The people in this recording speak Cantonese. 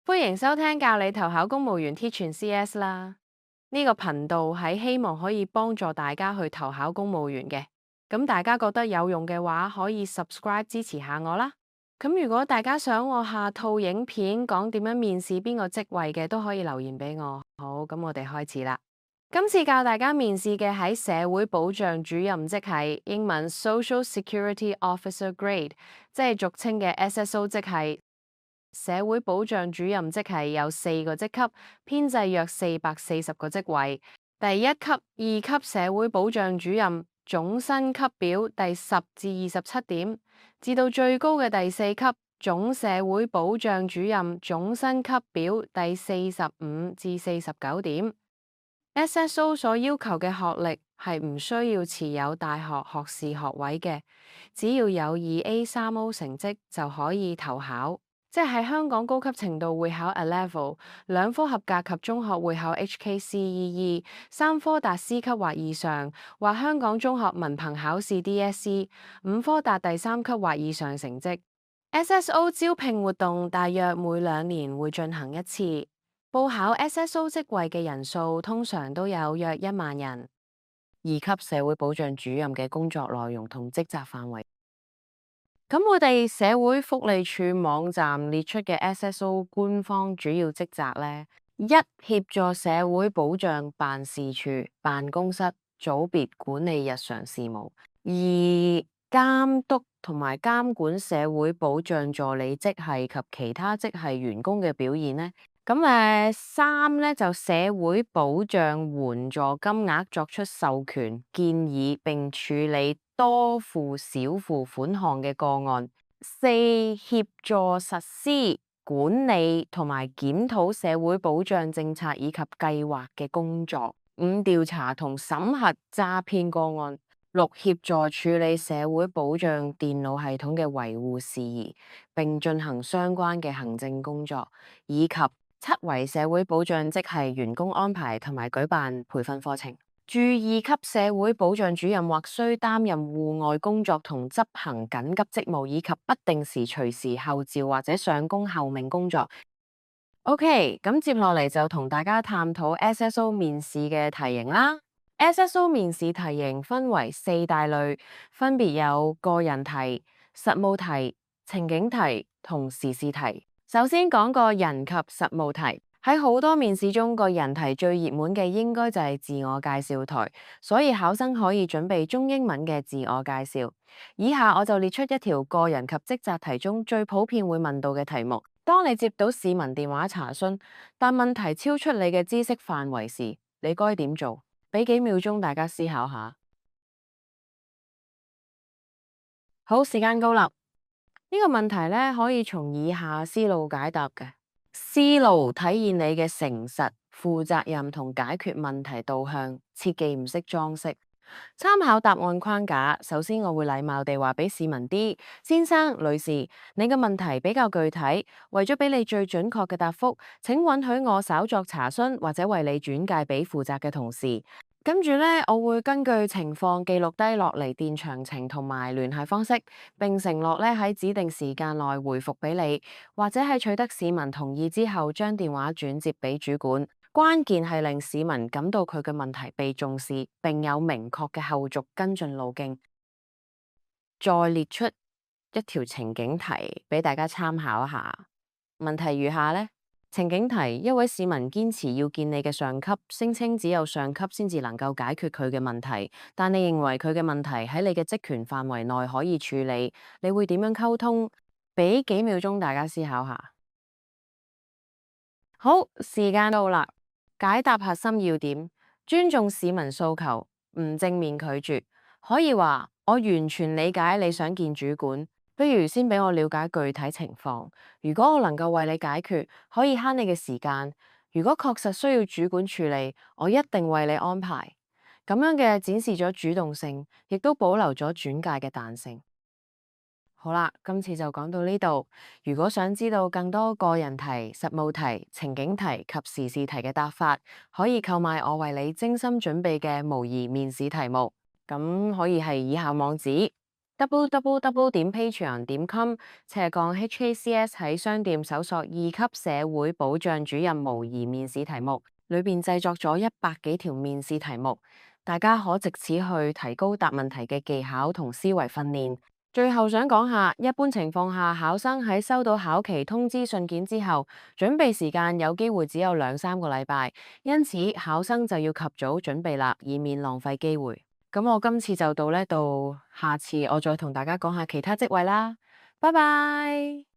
歡迎收聽教你投考公務員 T 全 CS 啦！呢個頻道係希望可以幫助大家去投考公務員嘅，咁大家覺得有用嘅話，可以 subscribe 支持下我啦。咁如果大家想我下套影片講點樣面試邊個職位嘅，都可以留言俾我。好，咁我哋開始啦。今次教大家面試嘅喺社會保障主任職系，英文 Social Security Officer Grade，即係俗稱嘅 SSO 職系。社會保障主任職系有4個職級，編制約440個職位。第一級、2級社會保障主任總薪級表第10至27點，至到最高嘅第4級總社會保障主任總薪級表第45至49點。SSO 所要求嘅學歷係唔需要持有大學學士學位嘅，只要有2A 3O 成績就可以投考。即係喺香港高級程度會考 A Level， 2科合格及中學會考 HKCEE， 3科達 C 級或以上，或香港中學文憑考試 DSE， 5科達第3級或以上成績。SSO 招聘活動大約每2年會進行一次，報考 SSO 職位嘅人數通常都有約1萬人。2級社會保障主任嘅工作內容同職責範圍。咁我哋社會福利署網站列出嘅 SSO 官方主要職責呢：1. 協助社會保障辦事處辦公室組別管理日常事務； 2. 監督同埋監管社會保障助理職系及其他職系員工嘅表現呢。咁3呢就社會保障援助金額作出授權建議並處理多付少付款項嘅個案。4. 協助實施管理同埋檢討社會保障政策以及計劃嘅工作。5. 調查同審核詐騙個案。6. 協助處理社會保障電腦系統嘅維護事宜，並進行相關嘅行政工作，以及7. 為社會保障職系員工安排同埋舉辦培訓課程。駐2級社會保障主任或須擔任戶外工作同執行緊急職務，以及不定時隨時候召或者上工候命工作。OK， 咁接落嚟就同大家探討 SSO 面試嘅題型啦。SSO 面試題型分為4大類，分別有個人題、實務題、情景題同時事題。首先講個人及實務題。喺好多面試中，個人題最熱門嘅應該就係自我介紹台，所以考生可以準備中英文嘅自我介紹。以下我就列出一條個人及職責題中最普遍會問到嘅題目。當你接到市民電話查詢，但問題超出你嘅知識範圍時，你該點做？俾幾秒鐘大家思考下。好，時間到啦。呢個問題呢，可以從以下思路解答嘅。思路體現你嘅誠實、負責任同解決問題導向，切忌唔識裝飾。參考答案框架，首先我會禮貌地話俾市民啲，先生、女士，你嘅問題比較具體，為咗俾你最準確嘅答覆，請允許我稍作查詢或者為你轉介俾負責嘅同事。跟住呢，我會根據情況記錄低落嚟電詳情同埋聯繫方式，並承諾咧喺指定時間內回覆俾你，或者喺取得市民同意之後，將電話轉接俾主管。關鍵係令市民感到佢嘅問題被重視，並有明確嘅後續跟進路徑。再列出一條情景題俾大家參考一下。問題如下呢。情景題：一位市民堅持要見你嘅上級，聲稱只有上級先至能夠解決佢嘅問題，但你認為佢嘅問題喺你嘅職權範圍內可以處理，你會點樣溝通？俾幾秒鐘大家思考下。好，時間到啦，解答核心要點：尊重市民訴求，唔正面拒絕。可以話我完全理解你想見主管。不如先俾我了解具體情況，如果我能夠為你解決，可以慳你嘅時間。如果確實需要主管處理，我一定為你安排。咁樣嘅展示咗主動性，亦都保留咗轉介嘅彈性。好啦，今次就講到呢度。如果想知道更多個人題、實務題、情景題及時事題嘅答法，可以購買我為你精心準備嘅模擬面試題目。咁可以係以下網址。www.patreon.com/HKCS 喺商店搜索2級社會保障主任模擬面試題目，裏邊製作咗100幾條面試題目，大家可藉此去提高答問題嘅技巧同思維訓練。最後想講下，一般情況下，考生喺收到考期通知信件之後，準備時間有機會只有2-3個禮拜，因此考生就要及早準備啦，以免浪費機會。咁我今次就到呢度，下次我再同大家講下其他職位啦，拜拜。